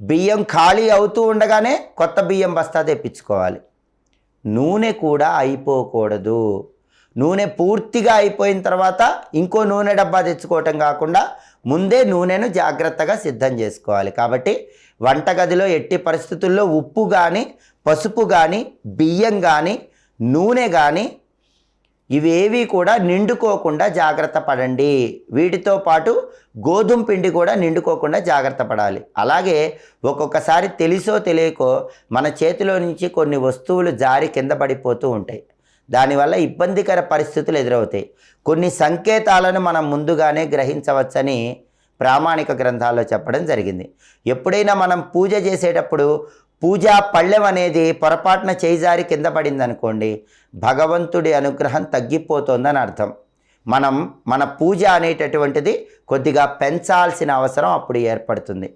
బియ్యం ఖాళీ అవుతూ ఉండగానే కొత్త బియ్యం బస్తా తెప్పించుకోవాలి. నూనె కూడా అయిపోకూడదు. నూనె పూర్తిగా అయిపోయిన తర్వాత ఇంకో నూనె డబ్బా తెచ్చుకోవటం కాకుండా ముందే నూనెను జాగ్రత్తగా సిద్ధం చేసుకోవాలి. కాబట్టి వంటగదిలో ఎట్టి పరిస్థితుల్లో ఉప్పు కానీ, పసుపు కానీ, బియ్యం కానీ, నూనె కానీ ఇవేవి కూడా నిండుకోకుండా జాగ్రత్త పడండి. వీటితో పాటు గోధుమ పిండి కూడా నిండుకోకుండా జాగ్రత్త పడాలి. అలాగే ఒక్కొక్కసారి తెలిసో తెలియకో మన చేతిలో నుంచి కొన్ని వస్తువులు జారి కింద పడిపోతూ ఉంటాయి. దానివల్ల ఇబ్బందికర పరిస్థితులు ఎదురవుతాయి. కొన్ని సంకేతాలను మనం ముందుగానే గ్రహించవచ్చని ప్రామాణిక గ్రంథాల్లో చెప్పడం జరిగింది. ఎప్పుడైనా మనం పూజ చేసేటప్పుడు పూజా పళ్ళెం అనేది పొరపాటున చేయిజారి కింద పడింది అనుకోండి, భగవంతుడి అనుగ్రహం తగ్గిపోతుందని అర్థం. మన పూజ అనేటటువంటిది కొద్దిగా పెంచాల్సిన అవసరం అప్పుడు ఏర్పడుతుంది.